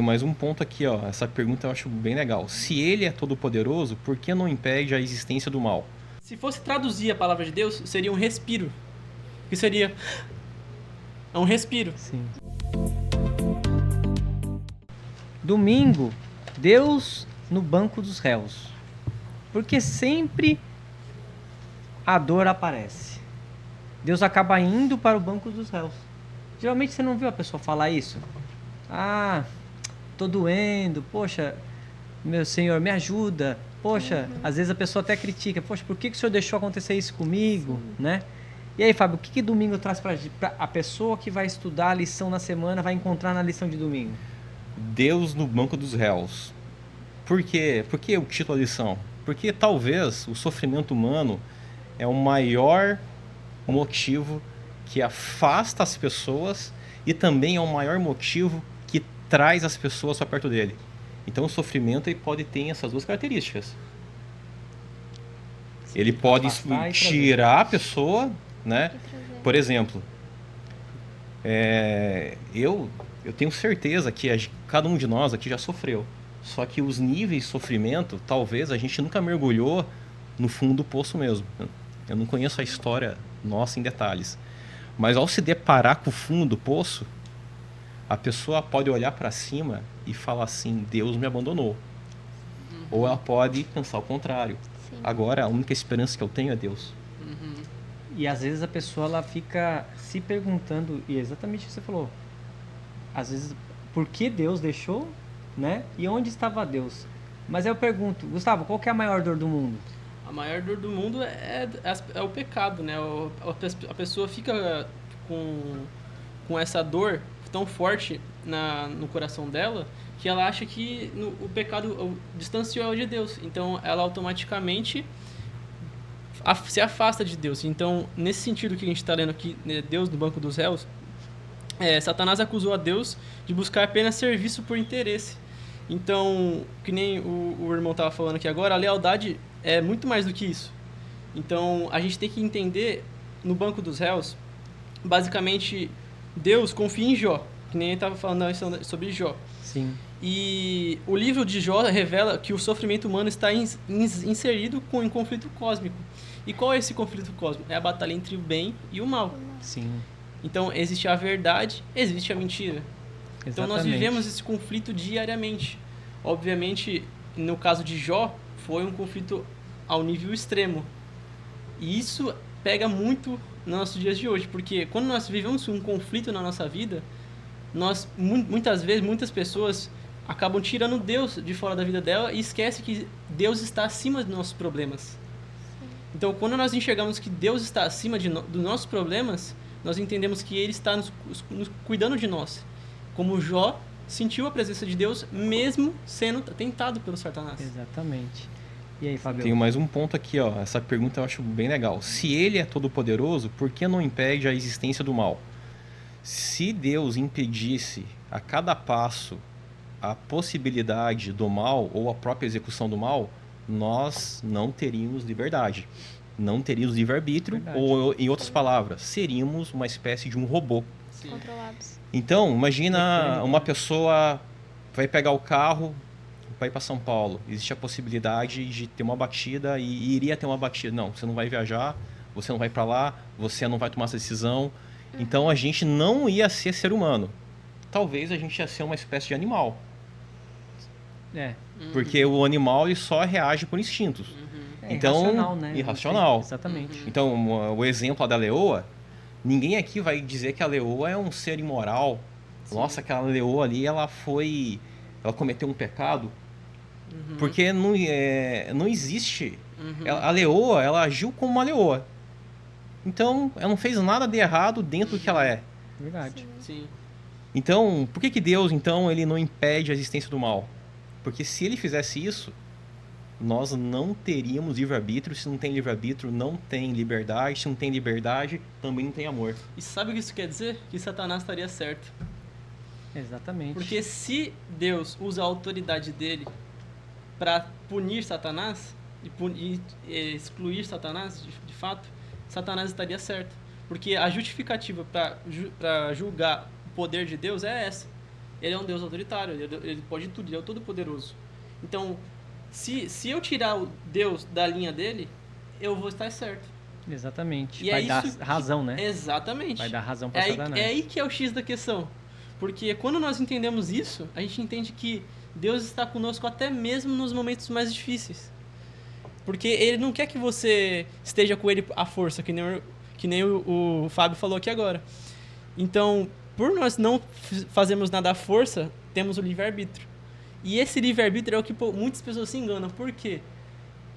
Mais um ponto aqui, ó. Essa pergunta eu acho bem legal. Se ele é todo-poderoso, por que não impede a existência do mal? Se fosse traduzir a palavra de Deus, seria um respiro. O que seria? É um respiro. Sim. Domingo, Deus no banco dos réus. Porque sempre a dor aparece. Deus acaba indo para o banco dos réus. Geralmente você não viu a pessoa falar isso? Ah, tô doendo, poxa, meu Senhor, me ajuda. Poxa, às vezes a pessoa até critica, poxa, por que o Senhor deixou acontecer isso comigo, né? E aí, Fábio, o que domingo traz pra a pessoa que vai estudar a lição na semana, vai encontrar na lição de domingo? Deus no banco dos réus. Por quê? Por que o título da lição? Porque talvez o sofrimento humano é o maior motivo que afasta as pessoas e também é o maior motivo que traz as pessoas para perto dele. Então o sofrimento ele pode ter essas duas características. Ele pode tirar a pessoa, né? Por exemplo, eu tenho certeza que cada um de nós aqui já sofreu. Só que os níveis de sofrimento, talvez a gente nunca mergulhou no fundo do poço mesmo. Eu não conheço a história nossa em detalhes. Mas ao se deparar com o fundo do poço, a pessoa pode olhar para cima e falar assim, Deus me abandonou. Ou ela pode pensar o contrário. Sim. Agora a única esperança que eu tenho é Deus. E às vezes a pessoa ela fica se perguntando, e é exatamente o que você falou. Às vezes, por que Deus deixou, né? E onde estava Deus? Mas eu pergunto, Gustavo, qual que é a maior dor do mundo? A maior dor do mundo é o pecado, né? A pessoa fica com essa dor tão forte no coração dela que ela acha que o pecado distanciou ela de Deus. Então, ela automaticamente se afasta de Deus. Então, nesse sentido que a gente está lendo aqui, Deus no banco dos réus, Satanás acusou a Deus de buscar apenas serviço por interesse. Então, que nem o irmão estava falando aqui agora, a lealdade é muito mais do que isso. Então, a gente tem que entender, no banco dos réus, basicamente, Deus confia em Jó, que nem ele estava falando sobre Jó. Sim. E o livro de Jó revela que o sofrimento humano está inserido em conflito cósmico. E qual é esse conflito cósmico? É a batalha entre o bem e o mal. Sim. Então, existe a verdade, existe a mentira. Exatamente. Então, nós vivemos esse conflito diariamente. Obviamente, no caso de Jó, foi um conflito ao nível extremo. E isso pega muito nos nossos dias de hoje, porque quando nós vivemos um conflito na nossa vida, muitas vezes, muitas pessoas acabam tirando Deus de fora da vida dela e esquecem que Deus está acima dos nossos problemas. Então, quando nós enxergamos que Deus está acima dos nossos problemas, nós entendemos que Ele está nos cuidando de nós. Como Jó sentiu a presença de Deus, mesmo sendo tentado pelo Satanás. Exatamente. E aí, Fábio? Tenho mais um ponto aqui, ó. Essa pergunta eu acho bem legal. Se Ele é todo-poderoso, por que não impede a existência do mal? Se Deus impedisse a cada passo a possibilidade do mal ou a própria execução do mal, nós não teríamos liberdade. Não teríamos livre-arbítrio, ou, em outras palavras, seríamos uma espécie de um robô. Sim. Controlados. Então, imagina uma pessoa vai pegar o carro, vai para São Paulo. Existe a possibilidade de ter uma batida e iria ter uma batida. Não, você não vai viajar, você não vai para lá, você não vai tomar essa decisão. Então, a gente não ia ser humano. Talvez a gente ia ser uma espécie de animal. Porque o animal ele só reage por instintos. Então, irracional, né? Irracional. Exatamente. Então, o exemplo da leoa, ninguém aqui vai dizer que a leoa é um ser imoral. Sim. Nossa, aquela leoa ali, ela cometeu um pecado. Porque não existe. A leoa, ela agiu como uma leoa. Então, ela não fez nada de errado dentro do que ela é. Verdade. Sim. Então, por que Deus, então, ele não impede a existência do mal? Porque se ele fizesse isso, nós não teríamos livre-arbítrio. Se não tem livre-arbítrio, não tem liberdade. Se não tem liberdade, também não tem amor. E sabe o que isso quer dizer? Que Satanás estaria certo. Exatamente. Porque se Deus usa a autoridade dele para punir Satanás e excluir Satanás, de fato, Satanás estaria certo. Porque a justificativa para julgar o poder de Deus é essa. Ele é um Deus autoritário, ele pode tudo, ele é o todo-poderoso. Então, se eu tirar o Deus da linha dele, eu vou estar certo. Exatamente. E Vai é dar isso que- razão, né? Exatamente. Vai dar razão pra É Satanás. aí que é o X da questão. Porque quando nós entendemos isso, a gente entende que Deus está conosco até mesmo nos momentos mais difíceis. Porque ele não quer que você esteja com ele à força, que nem o Fábio falou aqui agora. Então, por nós não fazermos nada à força, temos o livre-arbítrio. E esse livre-arbítrio é o que muitas pessoas se enganam. Por quê?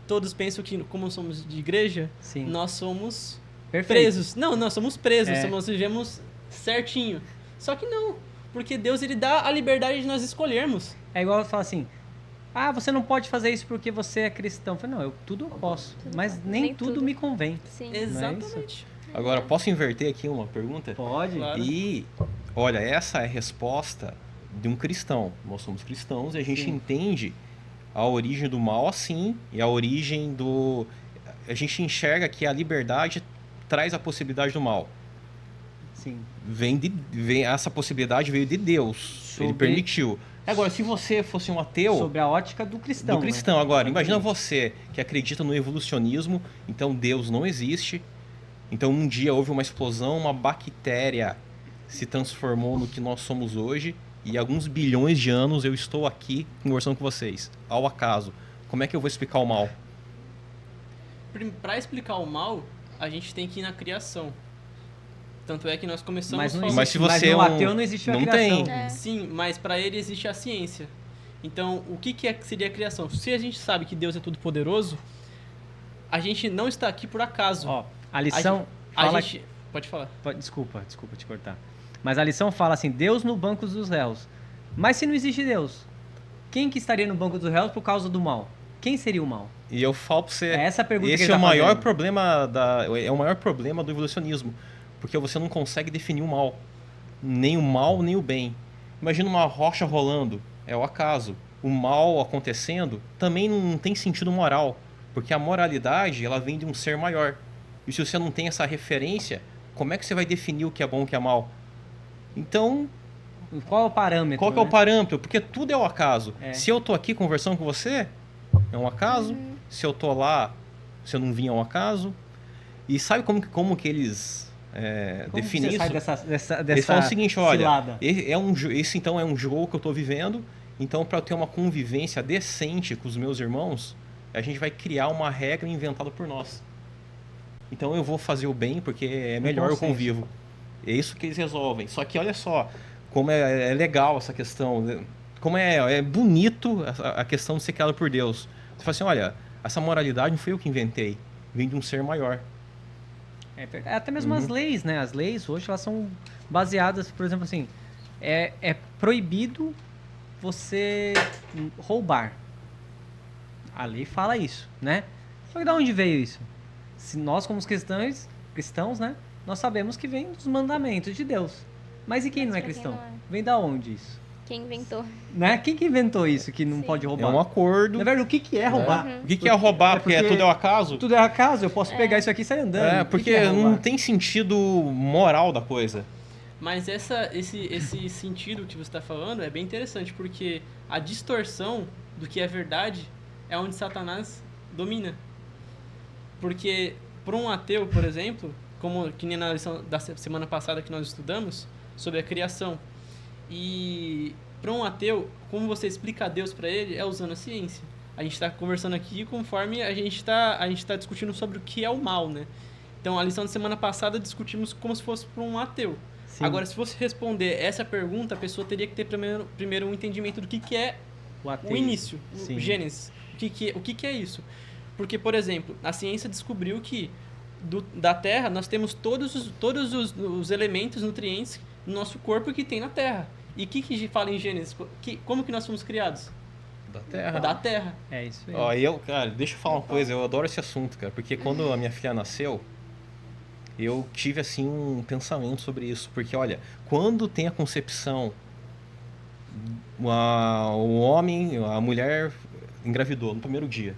Todos pensam que, como somos de igreja, Sim. nós somos Perfeito. presos. Não, nós somos presos, É. nós vivemos certinho. Só que não, porque Deus ele dá a liberdade de nós escolhermos. É igual eu falar assim, você não pode fazer isso porque você é cristão. Eu falei, não, tudo eu posso, Tudo mas pode. nem Nem tudo tudo. me convém. Sim. Exatamente. Agora, posso inverter aqui uma pergunta? Pode? Claro. E, olha, essa é a resposta de um cristão. Nós somos cristãos e a gente Sim. entende a origem do mal assim e a origem do... A gente enxerga que a liberdade traz a possibilidade do mal. Sim. Essa possibilidade veio de Deus. Ele Sobre- permitiu. Agora, se você fosse um ateu... Sobre a ótica do cristão. do cristão. Agora, imagina Exatamente. você que acredita no evolucionismo, então Deus não existe. Então um dia houve uma explosão, uma bactéria se transformou no que nós somos hoje e alguns bilhões de anos eu estou aqui conversando com vocês. Ao acaso, como é que eu vou explicar o mal? Para explicar o mal, a gente tem que ir na criação. Tanto é que nós começamos Mas, não falando... Mas se existe, você mas no é um- ateu não existe a não criação. tem. É. Sim, mas para ele existe a ciência. Então, o que seria a criação? Se a gente sabe que Deus é todo poderoso, a gente não está aqui por acaso. Ó, a lição A fala... gente... Pode falar. Desculpa te cortar. Mas a lição fala assim, Deus no banco dos réus. Mas se não existe Deus, quem que estaria no banco dos réus por causa do mal? Quem seria o mal? E eu falo pra você, É essa a pergunta que esse ele é o tá maior fazendo. problema é o maior problema do evolucionismo, porque você não consegue definir o mal, nem o mal nem o bem. Imagina uma rocha rolando, é o acaso. O mal acontecendo também não tem sentido moral, porque a moralidade ela vem de um ser maior. E se você não tem essa referência, como é que você vai definir o que é bom e o que é mal? Então, Qual é o parâmetro? qual que é o né? parâmetro? Porque tudo é o acaso. É. Se eu tô aqui conversando com você, é um acaso. Se eu tô lá, se eu não vim, é um acaso. E sabe como que eles Como definem você sai isso? dessa Eles falam o seguinte, olha, cilada? esse então é um jogo que eu tô vivendo, então para eu ter uma convivência decente com os meus irmãos, a gente vai criar uma regra inventada por nós. Então eu vou fazer o bem porque é melhor eu consenso. convivo. É isso que eles resolvem. Só que olha só, como é legal essa questão, né? Como é bonito a questão de ser criado por Deus. Você fala assim, olha, essa moralidade não fui eu que inventei, vem de um ser maior. É verdade. Até mesmo as leis, né? As leis hoje elas são baseadas, por exemplo, assim, é proibido você roubar. A lei fala isso, né? Só que de onde veio isso? Se nós como cristãos, né? Nós sabemos que vem dos mandamentos de Deus. Mas e quem Mas não é pra quem cristão? não é? Vem da onde isso? Quem inventou? Né? Quem que inventou isso que não Sim. pode É roubar? um acordo. Na verdade, o que é roubar? Uhum. O que é roubar? É Porque, porque- tudo é o acaso? Tudo é acaso, eu posso pegar isso aqui e sair andando. É, O que porque é não roubar? tem sentido moral da coisa. Mas esse sentido que você está falando é bem interessante, porque a distorção do que é verdade é onde Satanás domina. Porque para um ateu, por exemplo, como que nem na lição da semana passada que nós estudamos sobre a criação, e para um ateu, como você explica a Deus para ele é usando a ciência. A gente está conversando aqui conforme a gente está discutindo sobre o que é o mal, né? Então, a lição da semana passada discutimos como se fosse para um ateu. Sim. Agora, se fosse responder essa pergunta, a pessoa teria que ter primeiro um entendimento do que é o ateísmo. início, Sim. o Gênesis. O que é isso? Porque, por exemplo, a ciência descobriu que da Terra nós temos todos os elementos, nutrientes no nosso corpo que tem na Terra. E o que fala em Gênesis? Como que nós fomos criados? Da Terra. Da Terra. É isso aí. Ó, cara, deixa eu falar uma coisa, eu adoro esse assunto, cara, porque quando a minha filha nasceu, eu tive, assim, um pensamento sobre isso, porque, olha, quando tem a concepção, o homem, a mulher engravidou no primeiro dia,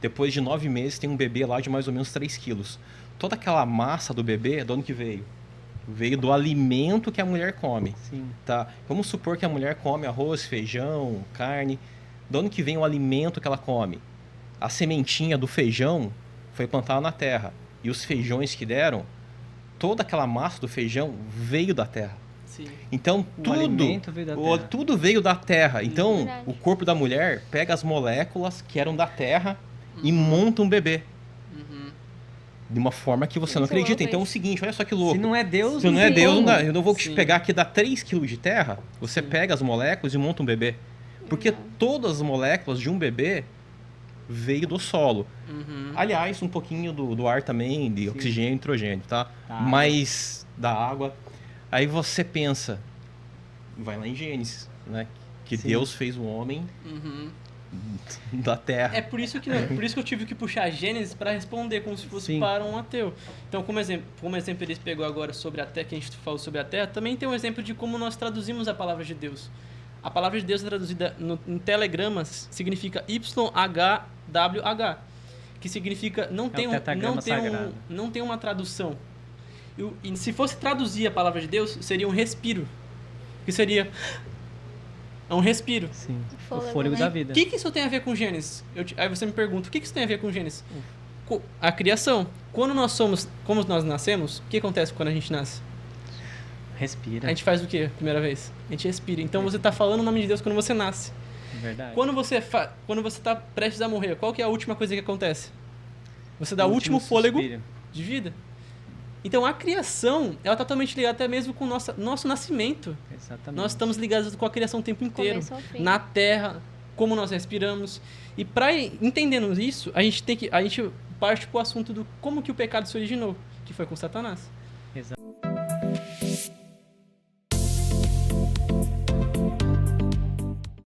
depois de 9 meses tem um bebê lá de mais ou menos 3 quilos. Toda aquela massa do bebê, de onde que veio? Veio do alimento que a mulher come. Sim. Tá? Vamos supor que a mulher come arroz, feijão, carne. De onde que vem o alimento que ela come? A sementinha do feijão foi plantada na terra. E os feijões que deram, toda aquela massa do feijão veio da terra. Sim. Então, O alimento veio da terra. tudo veio da terra. Então, Verdade. o corpo da mulher pega as moléculas que eram da terra e monta um bebê. Uhum. De uma forma que você não Muito louco acredita. Então é o isso. seguinte, olha só que louco. Se não é Deus, Se não é tem Deus, não como. dá. Eu não vou te Sim. pegar aqui, dá 3 quilos de terra, você Sim. pega as moléculas e monta um bebê. Porque Verdade. todas as moléculas de um bebê veio do solo. Uhum. Aliás, um pouquinho do ar também, de Sim. oxigênio e nitrogênio, tá? Tá. Mas da água. Aí você pensa, vai lá em Gênesis, né? Que Sim. Deus fez o homem Uhum. da terra. É por isso que eu tive que puxar Gênesis para responder como se fosse Sim. para um ateu. Então, como exemplo ele pegou agora sobre a terra, que a gente falou sobre a terra, também tem um exemplo de como nós traduzimos a palavra de Deus. A palavra de Deus é traduzida em telegramas, significa YHWH, que significa não tem, o tetragrama sagrado. não tem uma tradução. E se fosse traduzir a palavra de Deus, seria um respiro. Que seria um respiro. Sim. Fôlego, O fôlego né? da O vida. que isso tem a ver com Gênesis? Aí você me pergunta, o que isso tem a ver com Gênesis? A criação. Como nós nascemos, o que acontece quando a gente nasce? Respira. A gente faz o quê? Primeira vez? A gente respira. Então você está falando o nome de Deus quando você nasce. Verdade. Quando você está prestes a morrer, qual que é a última coisa que acontece? Você dá o último fôlego suspiro. de vida. Então a criação, ela está totalmente ligada até mesmo com o nosso nascimento. Exatamente. Nós estamos ligados com a criação o tempo inteiro. Começo ao fim. Na terra, como nós respiramos. E para entendendo isso, a gente parte para o assunto do como que o pecado se originou, que foi com Satanás.